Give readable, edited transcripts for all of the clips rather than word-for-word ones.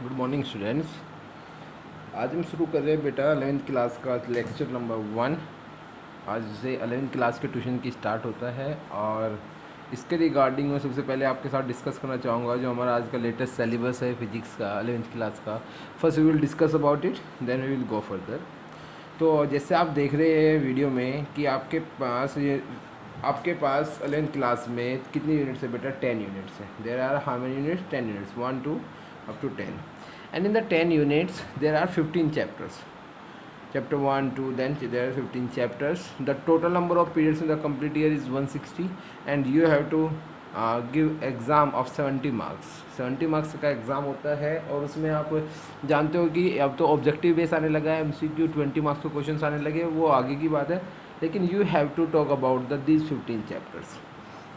Good morning students. आज हम शुरू कर रहे हैं बेटा 11th क्लास का लेक्चर नंबर 1। आज से 11th क्लास के ट्यूशन की स्टार्ट होता है और इसके रिगार्डिंग मैं सबसे पहले आपके साथ डिस्कस करना चाहूँगा जो हमारा आज का लेटेस्ट सिलेबस है फिजिक्स का 11th क्लास का। First we will discuss about it, then we will go further. तो जैसे आप देख रहे हैं वीडियो में कि आपके पास 11th क्लास में कितनी यूनिट्स है बेटा? 10 यूनिट्स है। There are how many units? 10 units, 1 to up to 10, and in the 10 units there are 15 chapters. Chapter 1 2, then there are 15 chapters. The total number of periods in the complete year is 160 and you have to give exam of 70 marks. 70 marks का exam होता है और उसमें आप जानते हो कि अब तो ऑब्जेक्टिव बेस आने लगा है, MCQ 20 मार्क्स के क्वेश्चन आने लगे, वो आगे की बात है, लेकिन you have to talk about these 15 chapters.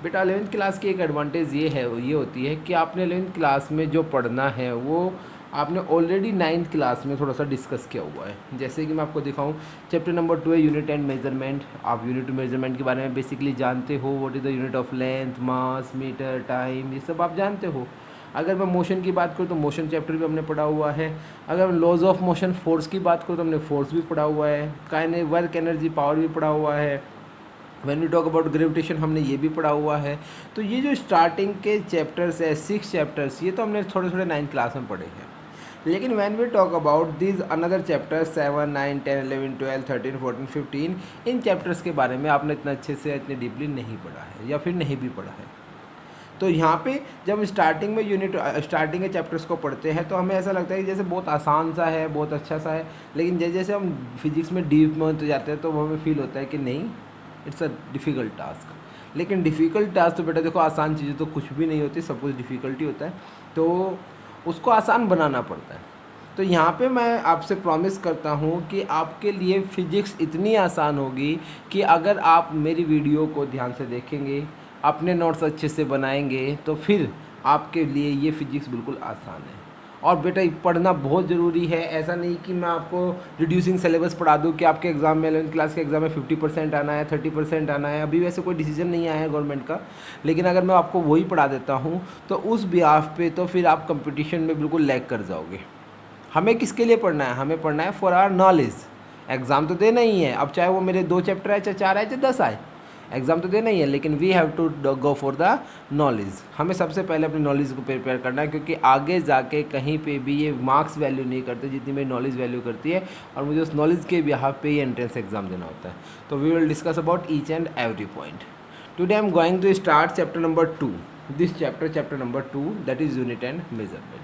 बेटा 11th क्लास की एक एडवांटेज ये होती है कि आपने 11th क्लास में जो पढ़ना है वो आपने ऑलरेडी 9th क्लास में थोड़ा सा डिस्कस किया हुआ है। जैसे कि मैं आपको दिखाऊं, चैप्टर नंबर 2 है यूनिट एंड मेजरमेंट। आप यूनिट मेजरमेंट के बारे में बेसिकली जानते हो, what is the unit of length, mass, metre, time, ये सब आप जानते हो। अगर मैं मोशन की बात करूँ तो मोशन चैप्टर भी हमने पढ़ा हुआ है। अगर मैं लॉज ऑफ मोशन फोर्स की बात करूँ तो हमने फोर्स भी पढ़ा हुआ है। वर्क एनर्जी पावर भी पढ़ा हुआ है। When we talk about gravitation हमने ये भी पढ़ा हुआ है। तो ये जो स्टार्टिंग के चैप्टर्स है 6 चैप्टर्स, ये तो हमने थोड़े थोड़े 9th क्लास में पढ़े हैं। लेकिन when we talk about these another chapters 7 9 10 11 12 13 14 15, इन चैप्टर्स के बारे में आपने इतना अच्छे से इतने डीपली नहीं पढ़ा है या फिर नहीं भी पढ़ा है। तो यहाँ पे जब स्टार्टिंग में स्टार्टिंग के चैप्टर्स को पढ़ते हैं तो हमें ऐसा लगता है कि जैसे बहुत आसान सा है, बहुत अच्छा सा है, लेकिन जैसे जैसे हम फिजिक्स में डीप में होते जाते हैं तो हमें फील होता है कि नहीं, इट्स अ डिफ़िकल्ट टास्क। लेकिन डिफ़िकल्ट टास्क तो बेटा देखो, आसान चीज़ें तो कुछ भी नहीं होती, सब कुछ डिफ़िकल्टी होता है, तो उसको आसान बनाना पड़ता है। तो यहाँ पे मैं आपसे प्रॉमिस करता हूँ कि आपके लिए फ़िज़िक्स इतनी आसान होगी कि अगर आप मेरी वीडियो को ध्यान से देखेंगे, अपने नोट्स अच्छे से बनाएंगे, तो फिर आपके लिए ये फ़िज़िक्स बिल्कुल आसान है। और बेटा पढ़ना बहुत ज़रूरी है। ऐसा नहीं कि मैं आपको रिड्यूसिंग सिलेबस पढ़ा दूँ कि आपके एग्ज़ाम में 11th क्लास के एग्ज़ाम में 50% आना है, 30% आना है। अभी वैसे कोई डिसीजन नहीं आया है गवर्नमेंट का, लेकिन अगर मैं आपको वही पढ़ा देता हूँ तो उस बिहाफ पे तो फिर आप कंपटीशन में बिल्कुल लैग कर जाओगे। हमें किसके लिए पढ़ना है? हमें पढ़ना है फॉर आवर नॉलेज। एग्ज़ाम तो देना ही है, अब चाहे वो मेरे 2 चैप्टर आए, चाहे 4 आए, चाहे 10 आए, एग्ज़ाम तो देना ही है, लेकिन we have to go for the knowledge. हमें सबसे पहले अपनी नॉलेज को प्रिपेयर करना है, क्योंकि आगे जाके कहीं पे भी ये मार्क्स वैल्यू नहीं करते जितनी मेरी नॉलेज वैल्यू करती है, और मुझे उस नॉलेज के बिहाफ पे ही एंट्रेंस एग्ज़ाम देना होता है। तो we will discuss about each and every point. Today I am going to start chapter number 2, this chapter number 2, that is unit and measurement.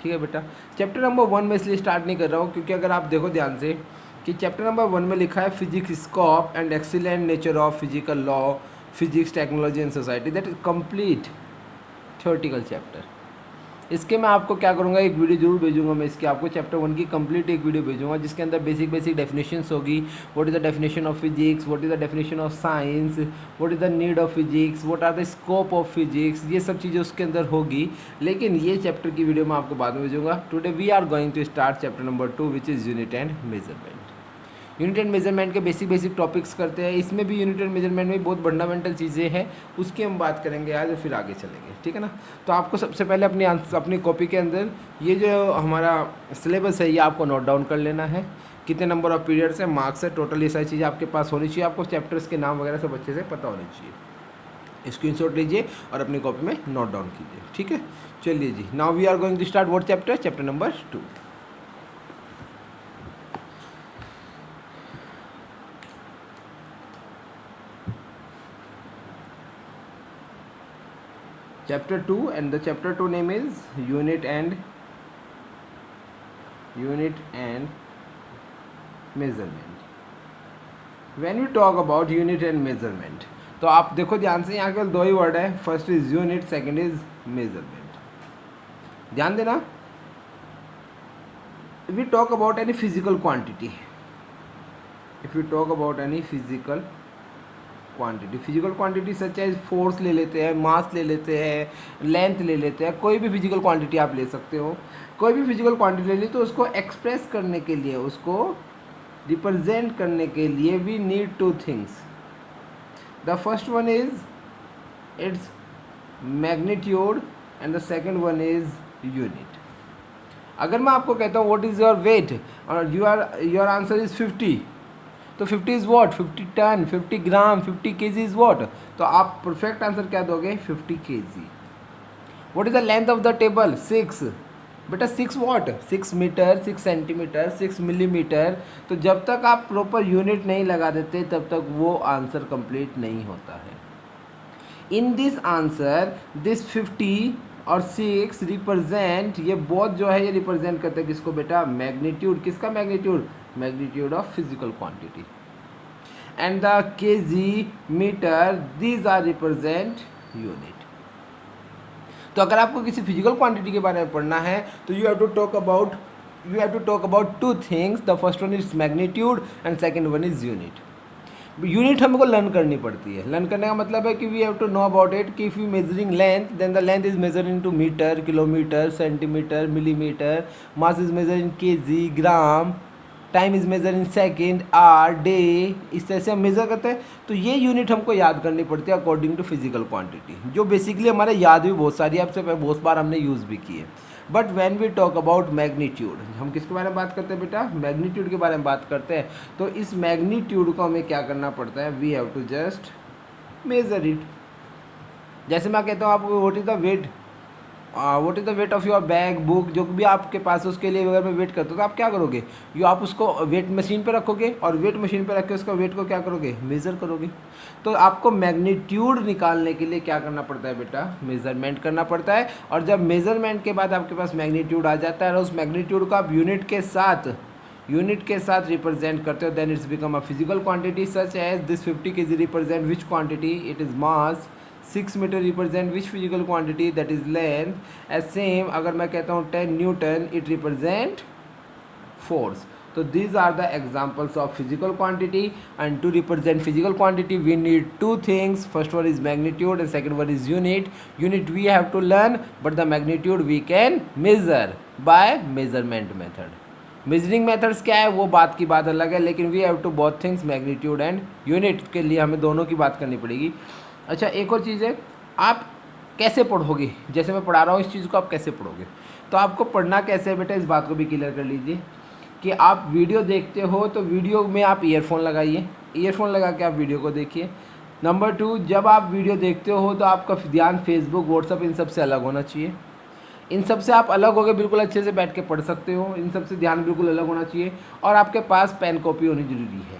ठीक है बेटा, चैप्टर नंबर 1 में इसलिए स्टार्ट नहीं कर रहा हूँ क्योंकि अगर आप देखो ध्यान से कि चैप्टर नंबर 1 में लिखा है physics scope and excellent nature of physical law, physics, technology and society, that is complete theoretical chapter. इसके मैं आपको क्या करूँगा, एक वीडियो जरूर भेजूंगा मैं इसके आपको, चैप्टर 1 की कंप्लीट एक वीडियो भेजूंगा जिसके अंदर बेसिक डेफिनेशंस होगी। What is the definition of physics, what is the definition of science, what is the need of physics, what are the scope of physics, ये सब चीज़ें उसके अंदर होगी। लेकिन ये चैप्टर की वीडियो मैं आपको बाद में भेजूंगा। Today we are going to start chapter number 2 which is unit and measurement. Unit and measurement के बेसिक टॉपिक्स करते हैं। इसमें भी यूनिट एंड मेजरमेंट में बहुत फंडामेंटल चीज़ें हैं, उसकी हम बात करेंगे आज और फिर आगे चलेंगे, ठीक है ना। तो आपको सबसे पहले अपनी कॉपी के अंदर ये जो हमारा सिलेबस है ये आपको नोट डाउन कर लेना है। कितने नंबर ऑफ पीरियड्स है, मार्क्स है, टोटल ये सारी चीज़ें आपके पास होनी चाहिए। आपको चैप्टर्स के नाम वगैरह सब अच्छे से पता होने चाहिए। स्क्रीनशॉट लीजिए और अपनी कॉपी में नोट डाउन कीजिए, ठीक है। चलिए जी, now we are going to start what chapter? Chapter number 2। Chapter 2, and the chapter 2 name is unit and measurement. When we talk about unit and measurement, तो आप देखो ध्यान से, यहाँ केवल 2 ही वर्ड है, first is unit, second is measurement. ध्यान देना, we talk about any physical quantity, if we talk about any physical quantity such as force ले लेते हैं, मास ले लेते हैं, लेंथ ले लेते हैं, कोई भी फिजिकल क्वांटिटी आप ले सकते हो। कोई भी फिजिकल क्वांटिटी ले ली तो उसको एक्सप्रेस करने के लिए, उसको रिप्रेजेंट करने के लिए we need 2 things. The first one is its magnitude and the second one is unit. अगर मैं आपको कहता हूँ व्हाट इज़ योर वेट और योर आंसर इज़ 50, तो 50 is what, 50 ton, 50 gram, 50 KG is what, तो आप परफेक्ट आंसर क्या दोगे, 50 KG. What is the length of the table, 6, बेटा 6 व्हाट, 6 मीटर, 6 सेंटीमीटर, 6 मिलीमीटर। तो जब तक आप प्रॉपर यूनिट नहीं लगा देते तब तक वो आंसर कंप्लीट नहीं होता है। इन दिस आंसर दिस 50 और 6 रिप्रेजेंट, ये बोथ जो है ये रिप्रेजेंट करते हैं किसको बेटा, मैग्नीट्यूड, किसका magnitude, magnitude of physical quantity. And the KG, metre, these are represent unit. तो अगर आपको किसी फिजिकल क्वांटिटी के बारे में पढ़ना है तो you have to talk about two things. The first one is magnitude and second one is unit. Unit हमको लर्न करनी पड़ती है। लर्न करने का मतलब है कि we have to know about it कि if you measuring length then the length is measure in to meter, kilometer, centimeter, millimeter, mass is measure in KG, gram, time is measure in second, hour, day, इस तरह से हम measure करते हैं। तो ये unit हमको याद करनी पड़ती है अकॉर्डिंग टू फिजिकल क्वांटिटी, जो बेसिकली हमारे याद भी बहुत सारी है, आपसे बहुत बार हमने यूज़ भी की है। But when we talk about magnitude, हम किसके बारे में बात करते हैं बेटा, मैग्नीट्यूड के बारे में बात करते हैं। तो इस मैग्नीट्यूड को हमें क्या करना पड़ता है, we have to just measure it. जैसे मैं कहता हूँ आपको what is the weight of your bag, book, जो भी आपके पास है उसके लिए अगर मैं वेट करता हूँ तो आप क्या करोगे, आप उसको वेट मशीन पे रखोगे और वेट मशीन पे रख के उसका वेट को क्या करोगे, मेज़र करोगे। तो आपको मैग्नीट्यूड निकालने के लिए क्या करना पड़ता है बेटा, मेज़रमेंट करना पड़ता है। और जब मेज़रमेंट के बाद आपके पास मैग्नीट्यूड आ जाता है और उस मैग्नीट्यूड को आप यूनिट के साथ रिप्रेजेंट करते हो, then its become a physical quantity such as this 50 kg represent which quantity, it is mass. 6 metre represent which physical quantity, that is length. As same अगर मैं कहता हूँ 10 न्यूटन, इट रिप्रेजेंट फोर्स। तो these are the examples of physical quantity, and to represent physical quantity we need two things. First one is magnitude and second one is unit. Unit we have to learn, but the magnitude we can measure by measurement method. Measuring methods क्या है वो बात की बात अलग है, लेकिन we have to both things, magnitude and unit के लिए हमें दोनों की बात करनी पड़ेगी। अच्छा, एक और चीज़ है, आप कैसे पढ़ोगे, जैसे मैं पढ़ा रहा हूँ इस चीज़ को आप कैसे पढ़ोगे, तो आपको पढ़ना कैसे है बेटा, इस बात को भी क्लियर कर लीजिए कि आप वीडियो देखते हो तो वीडियो में आप ईयरफोन लगाइए, ईयरफोन लगा के आप वीडियो को देखिए। नंबर 2, जब आप वीडियो देखते हो तो आपका ध्यान फेसबुक, व्हाट्सअप इन सब से अलग होना चाहिए। इन सब से आप अलग हो गए, बिल्कुल अच्छे से बैठ के पढ़ सकते हो, इन सब से ध्यान बिल्कुल अलग होना चाहिए। और आपके पास पेन कॉपी होनी जरूरी है।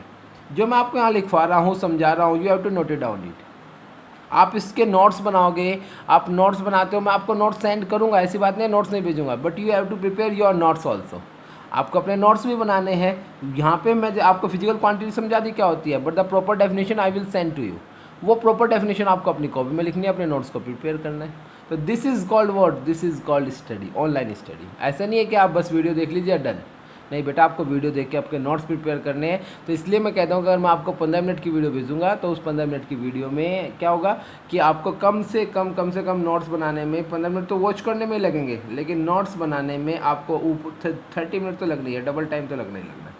जो मैं आपको यहाँ लिखवा रहा हूँ, समझा रहा हूँ, you have to note it down it. आप इसके नोट्स बनाओगे, आप नोट्स बनाते हो, मैं आपको नोट्स सेंड करूँगा, ऐसी बात नहीं है नोट्स नहीं भेजूँगा, but you have to prepare your notes also. आपको अपने नोट्स भी बनाने हैं। यहाँ पे मैं आपको फिजिकल क्वांटिटी समझा दी क्या होती है, but the proper definition I will send to you. वो प्रॉपर डेफिनेशन आपको अपनी कॉपी में लिखनी है, अपने नोट्स को प्रिपेयर करना है। तो this is called what, this is called study, online study. ऐसा नहीं है कि आप बस वीडियो देख लीजिए डन, नहीं बेटा, आपको वीडियो देख के आपके नोट्स प्रिपेयर करने हैं। तो इसलिए मैं कहता हूँ अगर मैं आपको 15 मिनट की वीडियो भेजूँगा तो उस 15 मिनट की वीडियो में क्या होगा कि आपको कम से कम नोट्स बनाने में 15 मिनट तो वॉच करने में लगेंगे, लेकिन नोट्स बनाने में आपको 30 मिनट तो लगनी है, डबल टाइम तो लगना ही लगना है।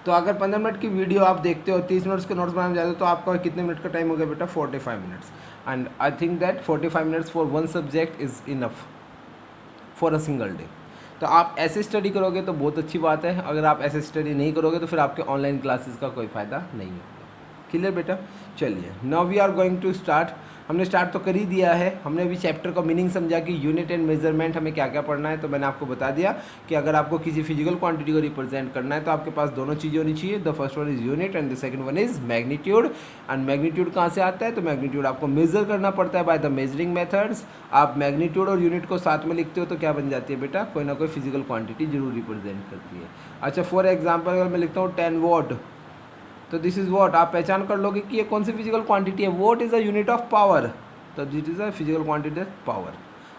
तो अगर 15 मिनट की वीडियो आप देखते हो, 30 मिनट्स के नोट्स बनाने जाते हो, तो आपका कितने मिनट का टाइम हो गया बेटा, 45 minutes. And I think that 45 minutes for one subject is enough for a single day. तो आप ऐसे स्टडी करोगे तो बहुत अच्छी बात है, अगर आप ऐसे स्टडी नहीं करोगे तो फिर आपके ऑनलाइन क्लासेस का कोई फ़ायदा नहीं होगा। क्लियर बेटा, चलिए now we are going to start. हमने स्टार्ट तो कर ही दिया है, हमने अभी चैप्टर का मीनिंग समझा कि यूनिट एंड मेजरमेंट हमें क्या क्या पढ़ना है। तो मैंने आपको बता दिया कि अगर आपको किसी फिजिकल क्वांटिटी को रिप्रेजेंट करना है तो आपके पास दोनों चीज़ें होनी चाहिए, the first one is unit and the second one is magnitude. And magnitude कहाँ से आता है, तो मैग्नीट्यूड आपको मेजर करना पड़ता है बाय द मेजरिंग मेथड्स। आप मैग्नीट्यूड और यूनिट को साथ में लिखते हो तो क्या बन जाती है बेटा, कोई ना कोई फिजिकल क्वांटिटी जरूर रिप्रेजेंट करती है। अच्छा, फॉर एग्जाम्पल अगर मैं लिखता हूँ 10 वॉट, तो दिस इज़ वॉट, आप पहचान कर लोगे कि ये कौन सी फिजिकल क्वांटिटी है। What is a unit of power, तो that is a physical quantity power.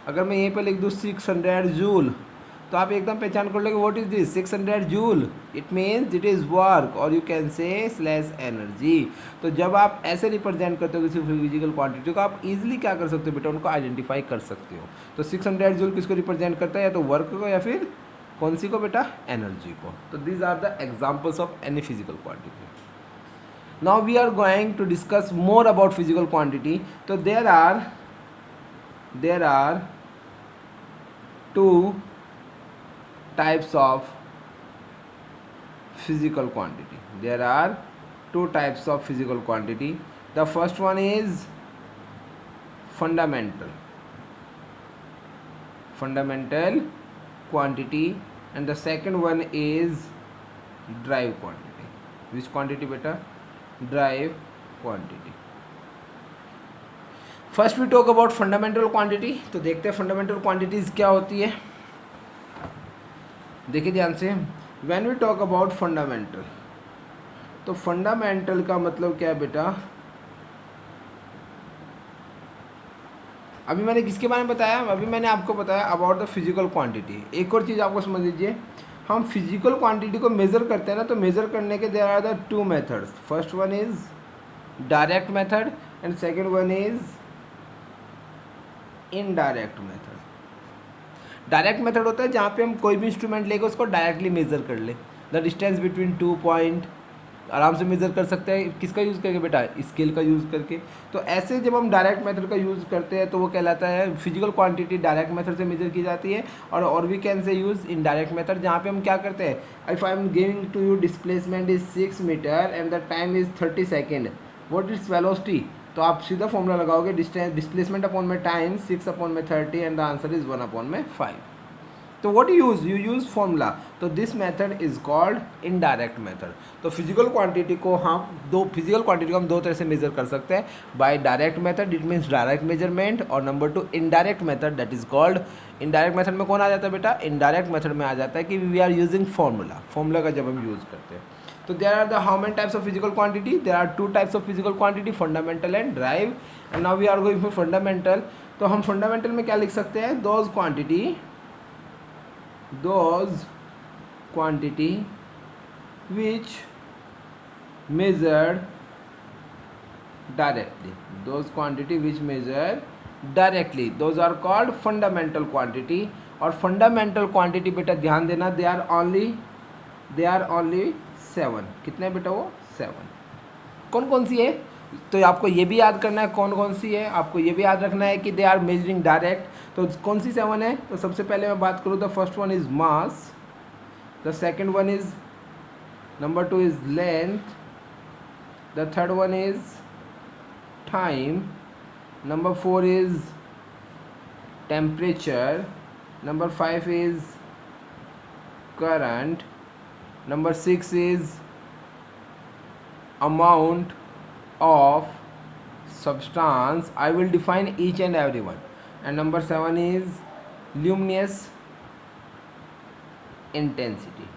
अगर मैं यहीं पे लिख दूँ 600 जूल, तो आप एकदम पहचान कर लोगे what is this 600 joule, it means it is work, और you can say slash energy. तो जब आप ऐसे रिप्रेजेंट करते हो किसी फिजिकल क्वांटिटी को, आप इजीली क्या कर सकते हो बेटा, उनको आइडेंटिफाई कर सकते हो। तो 600 जूल किसको रिप्रेजेंट करता है, या तो वर्क को या फिर कौन सी को बेटा, एनर्जी को। तो these are the examples of any physical quantity. Now we are going to discuss more about physical quantity. So there are two types of physical quantity. There are two types of physical quantity. The first one is fundamental quantity, and the second one is drive quantity. Which quantity beta? Drive quantity. First we talk about fundamental quantity. तो देखते हैं fundamental quantities क्या होती है. देखिए ध्यान से, when we talk about fundamental, तो फंडामेंटल का मतलब क्या है बेटा? अभी मैंने किसके बारे में बताया? अभी मैंने आपको बताया अबाउट द फिजिकल क्वांटिटी. एक और चीज़ आपको समझ लीजिए, हम फिजिकल क्वांटिटी को मेज़र करते हैं ना, तो मेज़र करने के there are the two methods. First one is direct method and second one is indirect method. Direct method होता है जहाँ पे हम कोई भी इंस्ट्रूमेंट लेकर उसको डायरेक्टली मेज़र कर ले. द डिस्टेंस बिटवीन 2 पॉइंट आराम से मेज़र कर सकते हैं. किसका यूज़ करके बेटा? स्केल का यूज़ करके. तो ऐसे जब हम डायरेक्ट मेथड का यूज़ करते हैं तो वो कहलाता है फिजिकल क्वांटिटी डायरेक्ट मेथड से मेज़र की जाती है. और we can say use indirect method, जहाँ पे हम क्या करते हैं, if I am giving to you displacement is 6 metre and the time is 30 second, what is velocity? तो आप सीधा फॉर्मूला लगाओगे, डिस्प्लेसमेंट अपॉन में टाइम 6 अपॉन में 30 and the answer is 1 upon में 5. तो व्हाट यू यूज़ फॉर्मूला. तो this method is called indirect method. तो फिजिकल क्वांटिटी को हम दो तरह से मेजर कर सकते हैं. By direct method, it means direct measurement, और number 2 indirect method, that is called. Indirect method में कौन आ जाता है बेटा? इनडायरेक्ट मेथड में आ जाता है कि वी आर यूजिंग फॉर्मूला का जब हम यूज़ करते हैं. So there are the how many types of physical quantity? There are two types of physical quantity, fundamental and drive. And now we are going for fundamental. तो हम fundamental में क्या लिख सकते हैं? Those quantity which measured directly. Those quantity which measured directly. Those are called fundamental quantity. और fundamental quantity बेटा ध्यान देना, they are only 7. कितने बेटा? वो 7. कौन कौन सी है? तो आपको ये भी याद करना है कौन कौन सी है. आपको ये भी याद रखना है कि दे आर मेजरिंग डायरेक्ट. तो कौन सी 7 है? तो सबसे पहले मैं बात करूँ, the first one is mass, the second one is, number 2 is length, the third one is time, number 4 is temperature, number 5 is current, number 6 is amount of substance. I will define each and every one. And number 7 is luminous intensity.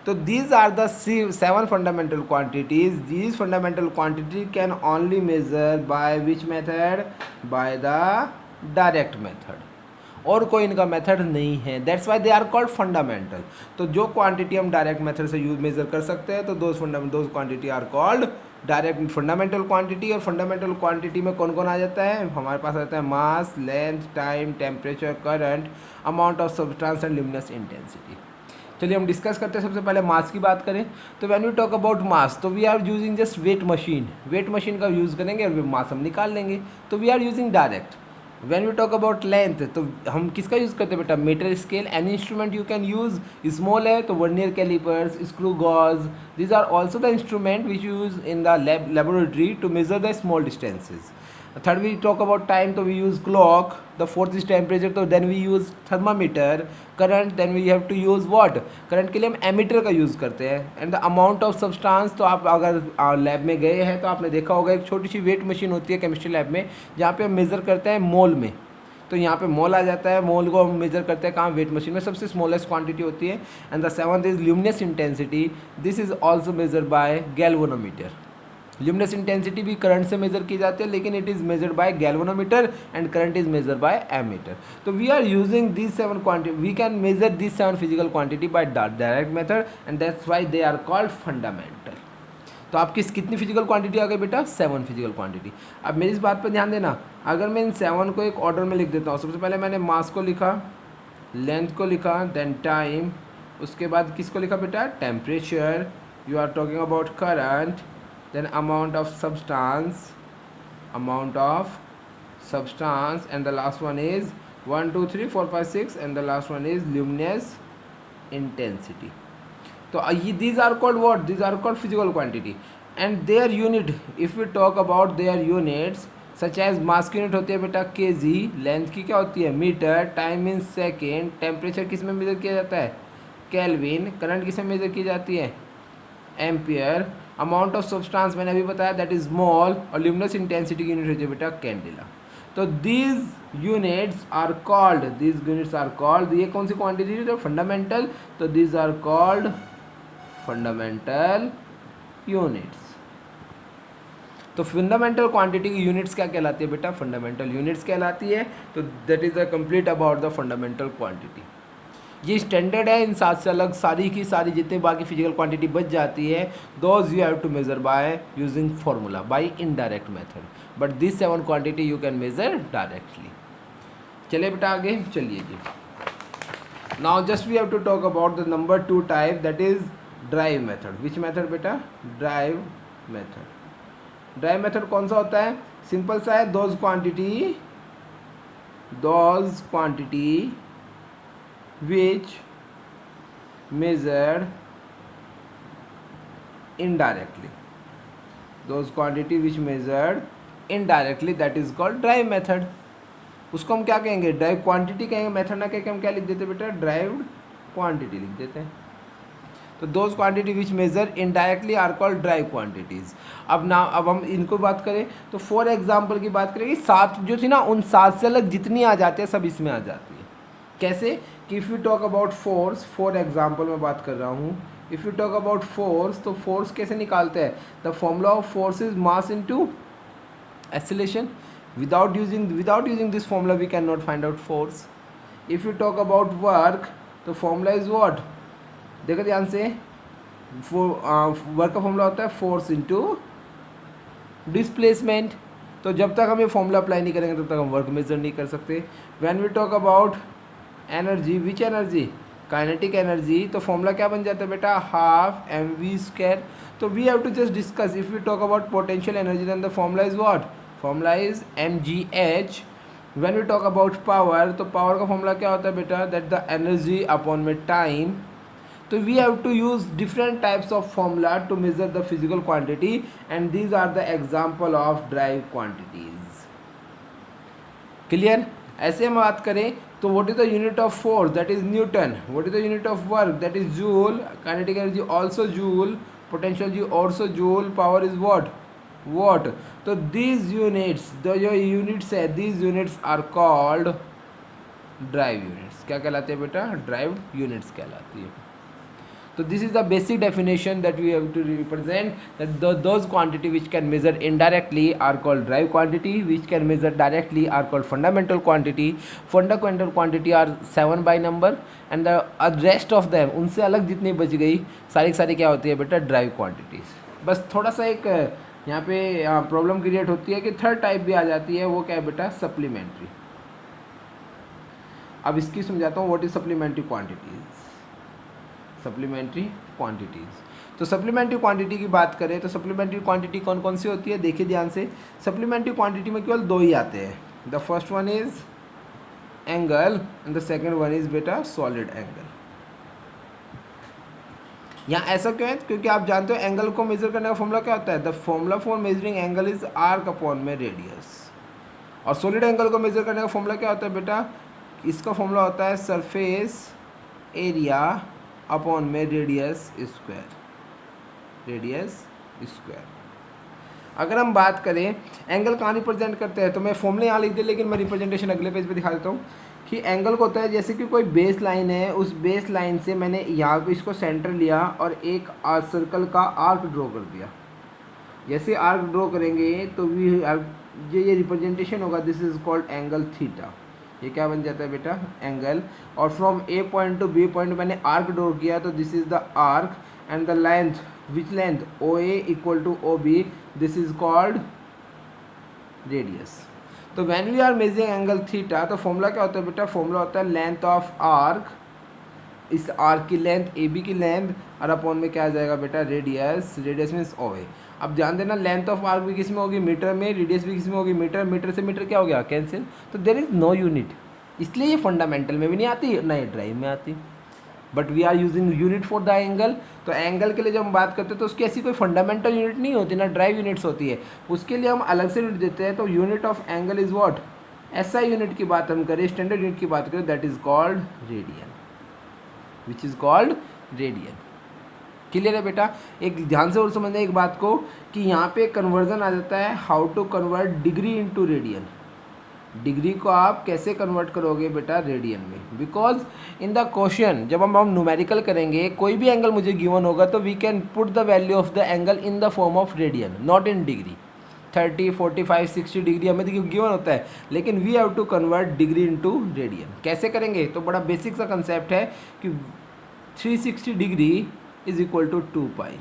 So these are the 7 fundamental quantities. These fundamental quantity can only measure by which method? By the direct method. और कोई इनका method नहीं है. That's why they are called fundamental. तो जो quantity हम direct method से use measure कर सकते हैं, तो those quantity are called direct fundamental quantity. और फंडामेंटल क्वांटिटी में कौन कौन आ जाता है? हमारे पास आता है mass, length, time, temperature, current, amount of substance and luminous intensity. चलिए हम डिस्कस करते हैं. सबसे पहले मास की बात करें तो when we talk about mass, तो we are using just weight machine का यूज़ करेंगे और मास हम निकाल लेंगे. तो we are using direct. When we talk about length, तो हम किसका यूज़ करते हैं बेटा? Meter scale. Any instrument you can use. Small है तो vernier calipers, screw gauge, these are also the instrument which use in the laboratory to measure the small distances. Third we talk about time, तो we use clock. The fourth is temperature, तो then we use thermometer. Current, then we have to use what? Current के लिए हम ammeter का use करते हैं. And the amount of substance, तो आप अगर लैब में गए हैं तो आपने देखा होगा एक छोटी सी वेट मशीन होती है केमिस्ट्री लैब में, जहाँ पे हम मेज़र करते हैं मोल में. तो यहाँ पे मोल आ जाता है. मोल को हम मेजर करते हैं कहाँ? वेट मशीन में. सबसे स्मॉलेस्ट क्वांटिटी होती है. And the seventh is luminous intensity. This is also measure by galvanometer. Luminous intensity भी करंट से मेजर की जाती है, लेकिन it is measured by galvanometer and current is measure by ammeter. तो we are using this 7 quantity. We can measure this 7 physical quantity by direct method and that's why they are called fundamental. तो आपकी कितनी physical quantity आ गई बेटा? 7 physical quantity. अब मेरी इस बात पर ध्यान देना, अगर मैं इन 7 को एक ऑर्डर में लिख देता हूँ. सबसे पहले मैंने मास को लिखा, लेंथ को लिखा, देन टाइम, उसके बाद किसको लिखा बेटा? Temperature. You are talking about current, then amount of substance, and the last one is 1 2 3 4 5 6 and the last one is luminous intensity. So these are called what? These are called physical quantity and their unit, if we talk about their units such as mass की unit होती है बेटा kg, length की क्या होती है metre, time in second, temperature किस में मेजर किया जाता है केल्विन, करंट किस में मेजर की जाती है एम्पियर, अमाउंट ऑफ सब्सटेंस मैंने अभी बताया दैट इज मोल, और ल्यूमिनस इंटेंसिटी की यूनिट होती है बेटा कैंडेला. तो दीज यूनिट्स आर कॉल्ड, ये कौन सी क्वांटिटी है फंडामेंटल, तो these are called fundamental units. तो फंडामेंटल क्वांटिटी की यूनिट्स क्या कहलाती है बेटा फंडामेंटल यूनिट्स कहलाती है. तो that is the complete about the fundamental quantity. ये स्टैंडर्ड है, इन 7 से अलग सारी की सारी जितने बाकी फिजिकल क्वांटिटी बच जाती है those you have to measure by using formula by indirect method, but this 7 quantity you can measure directly. चलिए बेटा आगे चलिए जी. Now just we have to talk about the number 2 type that is derived method. Which method बेटा derived method. Derived method कौन सा होता है, सिंपल सा है, दोज quantity which measured indirectly, those quantity which measured indirectly that is called drive method. उसको हम क्या कहेंगे ड्राइव क्वांटिटी कहेंगे, मेथड ना कह के हम क्या लिख देते बेटा ड्राइव्ड क्वांटिटी लिख देते हैं. तो those quantity which measure indirectly are called derived quantities. अब हम इनको बात करें तो फॉर एग्जांपल की बात करें कि 7 जो थी ना उन 7 से अलग जितनी आ जाती है सब इसमें आ जाती है. कैसे कि if you talk about force, for example मैं बात कर रहा हूँ, if you talk about force तो फोर्स कैसे निकालते हैं, the formula of force is mass into acceleration. Without using this formula we can not find out force. If you talk about work तो फॉर्मूला इज व्हाट, देखो ध्यान से, work का formula होता है फोर्स इनटू डिस्प्लेसमेंट. तो जब तक हम ये फॉर्मूला अप्लाई नहीं करेंगे तब तक हम वर्क मेजर नहीं कर सकते. When we talk about energy, which energy, kinetic energy, तो फॉर्मूला क्या बन जाता है बेटा हाफ mv². तो we have to just discuss. If you talk about potential energy then the formula is what, formula is mgh. When we talk about power तो power का formula क्या होता है बेटा दैट द एनर्जी अपॉन में time. तो we have to use different types of formula to measure the physical quantity and these are the example of derived quantities. Clear. ऐसे हम बात करें तो what is the unit of force that is newton, what is the unit of work that is joule, kinetic energy also joule, potential energy also joule, power is what watt. तो these units, जो units है these units are called derived units. क्या कहलाते हैं बेटा drive units कहलाती है. So this is the basic definition that we have to represent, that those quantity which can measure indirectly are called drive quantity, which can measure directly are called fundamental quantity. Fundamental quantity are 7 by number and the rest of them, उनसे अलग जितनी बच गई सारी क्या होती है बेटा ड्राइव क्वांटिटीज. बस थोड़ा सा एक यहाँ पे प्रॉब्लम क्रिएट होती है कि थर्ड टाइप भी आ जाती है, वो क्या है बेटा सप्लीमेंट्री. अब इसकी समझाता हूँ what is supplementary quantities. Supplementary quantities. तो सप्लीमेंट्री क्वांटिटी की बात करें तो सप्लीमेंट्री क्वांटिटी कौन कौन सी होती है, देखिए ध्यान से. सप्लीमेंट्री क्वांटिटी में केवल 2 ही आते हैं. The first one is angle and the second one is बेटा सॉलिड एंगल. यहाँ ऐसा क्यों है, क्योंकि आप जानते हो एंगल को मेजर करने का फॉर्मूला क्या होता है, the formula for measuring angle is arc upon में रेडियस. और सॉलिड एंगल को मेजर करने का फॉर्मूला क्या होता है बेटा, इसका फॉर्मूला होता है सरफेस एरिया अपॉन में रेडियस स्क्वायर. अगर हम बात करें एंगल कहाँ रिप्रेजेंट करते हैं, तो मैं फॉर्मूले यहाँ लिख दिया, लेकिन मैं रिप्रेजेंटेशन अगले पेज पे दिखा देता हूँ कि एंगल को होता है जैसे कि कोई बेस लाइन है, उस बेस लाइन से मैंने यहाँ पे इसको सेंटर लिया और एक सर्कल का आर्क ड्रॉ कर दिया. जैसे आर्क ड्रॉ करेंगे तो ये रिप्रेजेंटेशन होगा, this is called angle theta. ये क्या बन जाता है बेटा एंगल. और from A point to B point मैंने आर्क ड्रॉ किया, तो this is the arc and the length, which length O A equal to O B, this is called radius. तो when we are measuring angle theta तो formula क्या होता है बेटा, formula होता है लेंथ ऑफ आर्क, इस आर्क की लेंथ ए बी की लेंथ और अपॉन में क्या आ जाएगा बेटा रेडियस मीन्स ओ ए. अब ध्यान देना लेंथ ऑफ आर्क भी किस में होगी मीटर में, रेडियस भी किस में होगी मीटर, मीटर से मीटर क्या हो गया कैंसिल. तो देयर इज नो यूनिट, इसलिए ये फंडामेंटल में भी नहीं आती ना ये ड्राइव में आती, but we are using unit for the angle. तो एंगल के लिए जब हम बात करते हैं तो उसकी ऐसी कोई फंडामेंटल यूनिट नहीं होती, ना ड्राइव यूनिट्स होती है, उसके लिए हम अलग से यूनिट देते हैं। तो unit of angle is what, SI unit की बात हम करें, स्टैंडर्ड यूनिट की बात करें, that is called radian, which is called radian. Clear है बेटा? एक ध्यान से और समझना एक बात को कि यहाँ पे कन्वर्जन आ जाता है, how to convert degree into radian. Degree को आप कैसे कन्वर्ट करोगे बेटा रेडियन में, बिकॉज इन द क्वेश्चन जब हम न्यूमेरिकल करेंगे कोई भी एंगल मुझे गिवन होगा तो we can put the value of the angle in the form of radian, not in degree. 30, 45, 60 degree हमें देखिए गिवन होता है, लेकिन we have to convert degree into radian. कैसे करेंगे? तो बड़ा बेसिक सा कंसेप्ट है कि 360 degree is equal to 2 pi,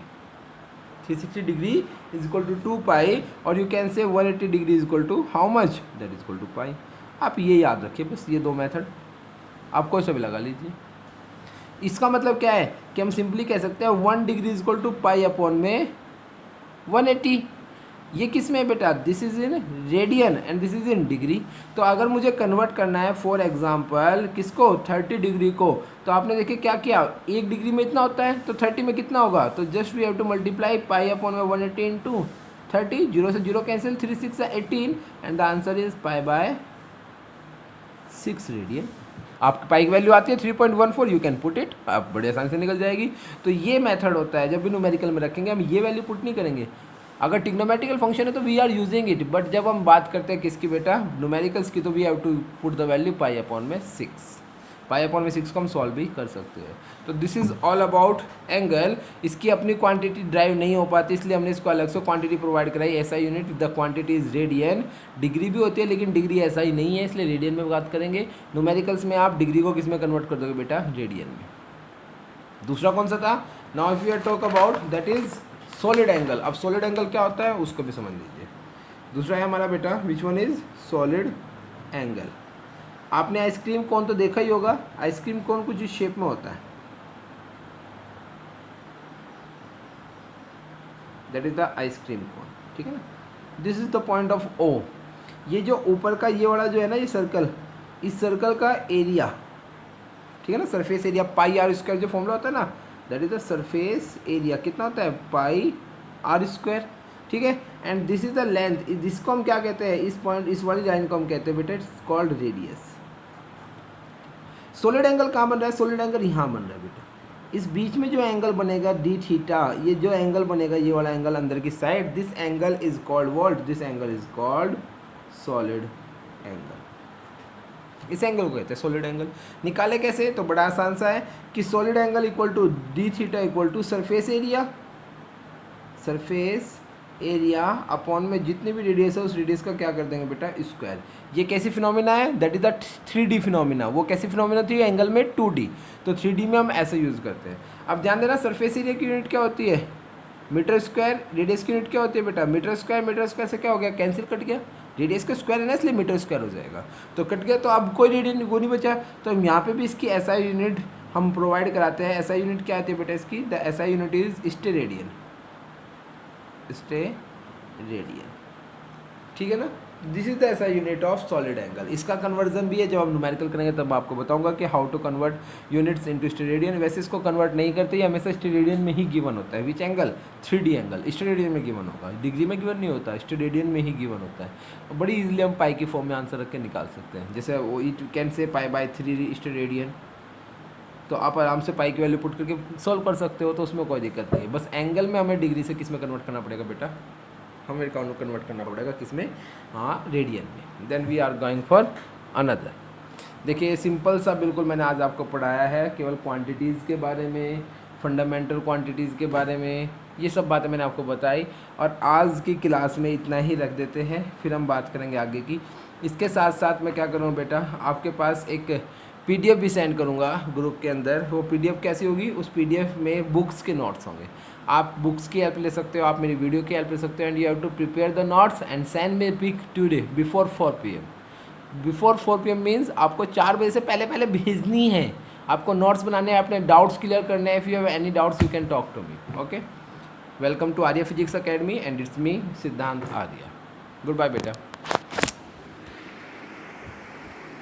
360 degree is equal to 2 pi, और you can say 180 degree is equal to how much, that is equal to pi. आप ये याद रखिए बस, ये दो मेथड आप कोई सा भी लगा लीजिए। इसका मतलब क्या है कि हम सिंपली कह सकते हैं 1 degree is equal to pi upon में 180। ये किस में है बेटा? This is in radian and this is in degree. तो अगर मुझे कन्वर्ट करना है फॉर एग्जांपल किसको, 30 डिग्री को, तो आपने देखिए क्या किया, 1 डिग्री में इतना होता है तो 30 में कितना होगा, तो just we have to multiply pi upon में 180 इंटू 30, 0 से 0 cancel, 3 6 18 and the answer is pi by 6 radian. आपकी पाई की वैल्यू आती है 3.14, यू कैन पुट इट, आप बड़े आसानी से निकल जाएगी। तो ये मेथड होता है, जब भी न्यूमेरिकल में रखेंगे हम ये वैल्यू पुट नहीं करेंगे। अगर ट्रिग्नोमेट्रिकल फंक्शन है तो we are using it, but जब हम बात करते हैं किसकी बेटा, न्यूमेरिकल्स की, तो we have to put the value pi upon में 6, पाई अपॉन में 6 को हम सॉल्व भी कर सकते हैं। तो this is all about angle. इसकी अपनी क्वांटिटी ड्राइव नहीं हो पाती, इसलिए हमने इसको अलग से क्वांटिटी प्रोवाइड कराई, SI unit, the quantity is radian. Degree भी होती है लेकिन डिग्री एसआई नहीं है, इसलिए रेडियन में बात करेंगे। न्यूमेरिकल्स में आप डिग्री को किस में कन्वर्ट कर दोगे बेटा, रेडियन में। दूसरा कौन सा था? Now if you are talk about that is solid angle. अब सॉलिड एंगल क्या होता है उसको भी समझ लीजिए। दूसरा है हमारा बेटा, which one is solid angle. आपने आइसक्रीम कोन तो देखा ही होगा, आइसक्रीम कोन कुछ इस शेप में होता है, that is the ice cream cone, ठीक है ना। This is the point of O. ये जो ऊपर का ये वाला जो है ना, ये सर्कल, इस सर्कल का एरिया, ठीक है ना, surface area, pi r square जो फॉर्मूला होता है ना, that is the surface area. कितना होता है? पाई आर स्क्वायर, ठीक है। And this is the length, जिसको हम क्या कहते हैं, इस पॉइंट, इस वाली लाइन को हम कहते हैं बेटा, it's called radius. Solid angle कहाँ बन रहा है? सॉलिड एंगल यहाँ बन रहा है बेटा। इस बीच में जो एंगल बनेगा डी थीटा, ये जो एंगल बनेगा, ये वाला एंगल अंदर की side, this angle is called what, this angle is called solid angle. इस एंगल को कहते हैं सॉलिड एंगल। निकाले कैसे? तो बड़ा आसान सा है कि solid angle equal to d theta equal to surface area, surface area upon में जितनी भी रेडियस है उस रेडियस का क्या कर देंगे बेटा, स्क्वायर। ये कैसी फिनोमिना है? That is the 3D phenomena. वो कैसी फिनोमिना थी एंगल में? 2D। तो 3D में हम ऐसे यूज़ करते हैं। अब ध्यान देना, सरफेस एरिया की यूनिट क्या होती है? Metre square. रेडियस की यूनिट क्या होती है बेटा? Metre square. मीटर स्क्वायर से क्या हो गया? कैंसिल, कट गया। रेडियस का स्क्वायर है ना, इसलिए मीटर स्क्वायर हो जाएगा, तो कट गया। तो अब कोई रेडियन वो नहीं बचा, तो हम यहाँ पे भी इसकी एसआई यूनिट हम प्रोवाइड कराते हैं। एसआई यूनिट क्या आती है बेटा इसकी? The SI unit is steradian, steradian, ठीक है ना। This is the SI unit of solid angle. इसका कन्वर्जन भी है, जब हम न्यूमेरिकल करेंगे तब आपको बताऊंगा कि how to convert units into steradian. वैसे इसको कन्वर्ट नहीं करते, ये हमेशा स्टेरेडियन में ही गिवन होता है। Which angle? 3D angle steradian में गिवन होगा, डिग्री में गिवन नहीं होता, स्टेरेडियन में ही गिवन होता है। बड़ी इजीली हम पाई की फॉर्म में आंसर रख के निकाल सकते हैं। जैसे वो it can say pi by 3 steradian, तो आप आराम से पाई की वैल्यू पुट करके सॉल्व कर सकते हो, तो उसमें कोई दिक्कत नहीं है। बस एंगल में हमें डिग्री से किस में कन्वर्ट करना पड़ेगा बेटा? हमें कन्वर्ट करना पड़ेगा किस में? हाँ, रेडियन में। Then we are going for another. देखिए सिंपल सा बिल्कुल मैंने आज आपको पढ़ाया है, केवल क्वांटिटीज़ के बारे में, फंडामेंटल क्वांटिटीज़ के बारे में, ये सब बातें मैंने आपको बताई। और आज की क्लास में इतना ही रख देते हैं, फिर हम बात करेंगे आगे की। इसके साथ साथ मैं क्या करूँ बेटा, आपके पास एक PDF भी सेंड करूँगा ग्रुप के अंदर। वो PDF कैसी होगी? उस PDF में बुक्स के नोट्स होंगे। आप बुक्स की हेल्प ले सकते हो, आप मेरी वीडियो की हेल्प ले सकते हो, and you have to prepare the notes and send me pic today before 4 PM। Before 4 PM means आपको 4 बजे से पहले पहले भेजनी है। आपको नोट्स बनाने हैं, अपने डाउट्स क्लियर करने हैं। If you have any doubts you can talk to me. Okay, welcome to Arya Physics Academy and it's me Siddhant Arya. Good bye बेटा।